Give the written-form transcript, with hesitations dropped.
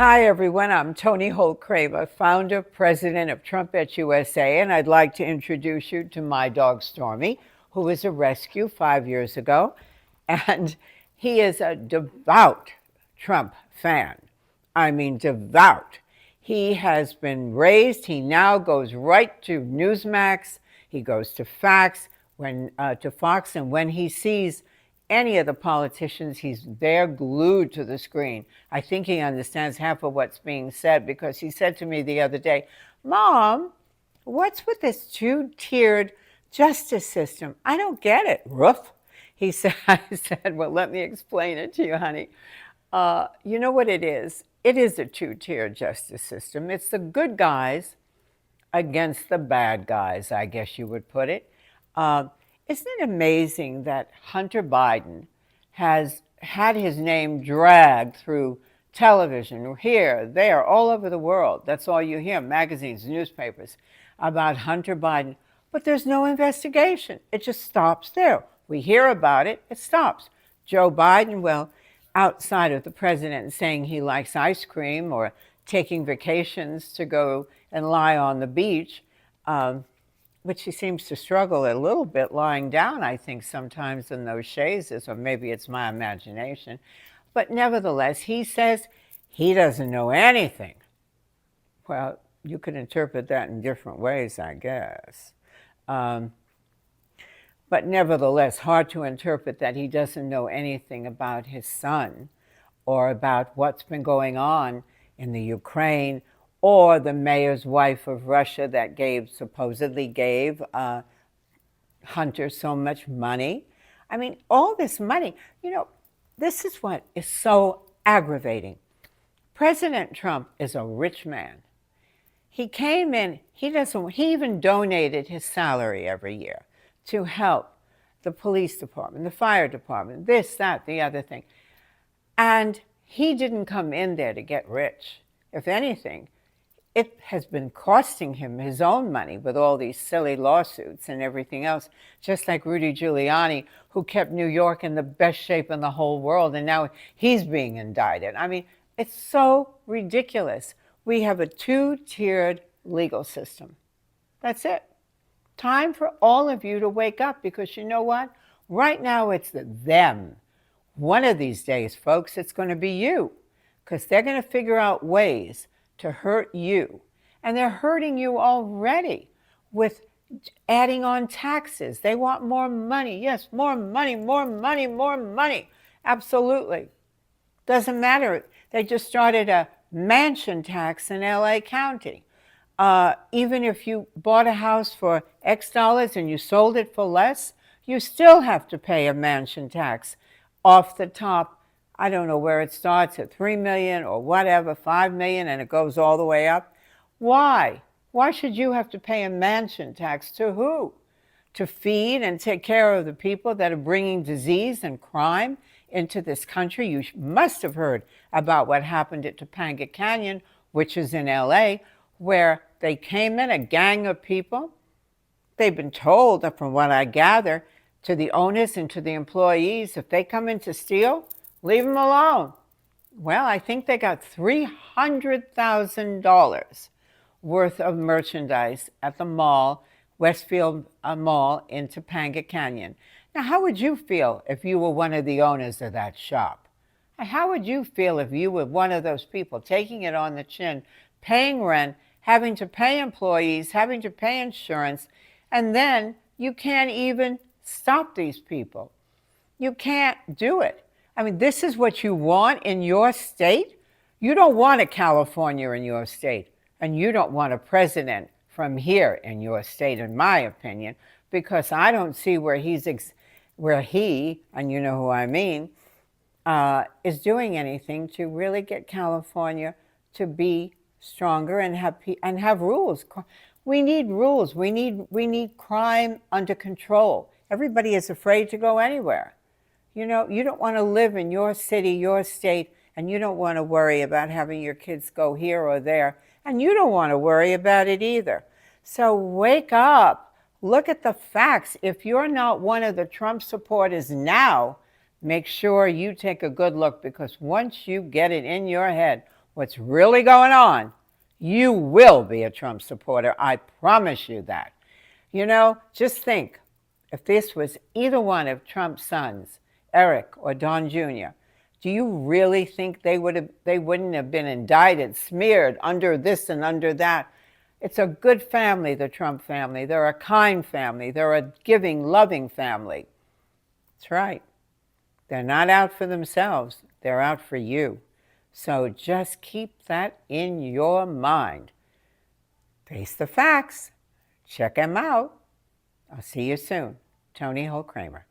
Hi, everyone. I'm Tony Holt Kramer, founder, president of Trumpets USA, and I'd like to introduce you to my dog, Stormy, who was a rescue 5 years ago. And he is a devout Trump fan. I mean, devout. He has been raised, he now goes right to Newsmax, he goes to Fox, and when he sees any of the politicians, he's there glued to the screen. I think he understands half of what's being said because he said to me the other day, Mom, what's with this two-tiered justice system? I don't get it. Roof. I said, well, let me explain it to you, honey. You know what it is? It is a two-tier justice system. It's the good guys against the bad guys, I guess you would put it. Isn't it amazing that Hunter Biden has had his name dragged through television, here, there, all over the world? That's all you hear, magazines, newspapers, about Hunter Biden. But there's no investigation. It just stops there. We hear about it, it stops. Joe Biden, well, outside of the president saying he likes ice cream or taking vacations to go and lie on the beach, which he seems to struggle a little bit lying down, I think, sometimes in those chaises, or maybe it's my imagination. But nevertheless, he says he doesn't know anything. Well, you could interpret that in different ways, I guess. But nevertheless, hard to interpret that he doesn't know anything about his son or about what's been going on in the Ukraine, or the mayor's wife of Russia that supposedly gave Hunter so much money. I mean, all this money. This is what is so aggravating. President Trump is a rich man. He came in, he even donated his salary every year to help the police department, the fire department, this, that, the other thing. And he didn't come in there to get rich. If anything, it has been costing him his own money with all these silly lawsuits and everything else, just like Rudy Giuliani, who kept New York in the best shape in the whole world, and now he's being indicted. I mean, it's so ridiculous. We have a two-tiered legal system. That's it. Time for all of you to wake up, because you know what? Right now it's them. One of these days, folks, it's going to be you, because they're going to figure out ways to hurt you. And they're hurting you already with adding on taxes. They want more money. Yes, more money, more money, more money. Absolutely. Doesn't matter. They just started a mansion tax in LA County. Even if you bought a house for X dollars and you sold it for less, you still have to pay a mansion tax off the top. I don't know where it starts, at 3 million or whatever, 5 million, and it goes all the way up. Why? Why should you have to pay a mansion tax? To who? To feed and take care of the people that are bringing disease and crime into this country? You must have heard about what happened at Topanga Canyon, which is in LA, where they came in, a gang of people. They've been told, from what I gather, to the owners and to the employees, if they come in to steal, leave them alone. Well, I think they got $300,000 worth of merchandise at the mall, Westfield Mall in Topanga Canyon. Now, how would you feel if you were one of the owners of that shop? How would you feel if you were one of those people taking it on the chin, paying rent, having to pay employees, having to pay insurance, and then you can't even stop these people? You can't do it. I mean, this is what you want in your state? You don't want a California in your state, and you don't want a president from here in your state, in my opinion, because I don't see where he, and you know who I mean, is doing anything to really get California to be stronger and have rules. We need rules. We need crime under control. Everybody is afraid to go anywhere. You don't want to live in your city, your state, and you don't want to worry about having your kids go here or there, and you don't want to worry about it either. So wake up. Look at the facts. If you're not one of the Trump supporters now, make sure you take a good look, because once you get it in your head, what's really going on, you will be a Trump supporter. I promise you that. You know, just think, if this was either one of Trump's sons, Eric or Don Jr., do you really think they wouldn't have been indicted, smeared under this and under that? It's a good family, the Trump family. They're a kind family. They're a giving, loving family. That's right. They're not out for themselves. They're out for you. So just keep that in your mind. Face the facts. Check them out. I'll see you soon. Toni Holt Kramer.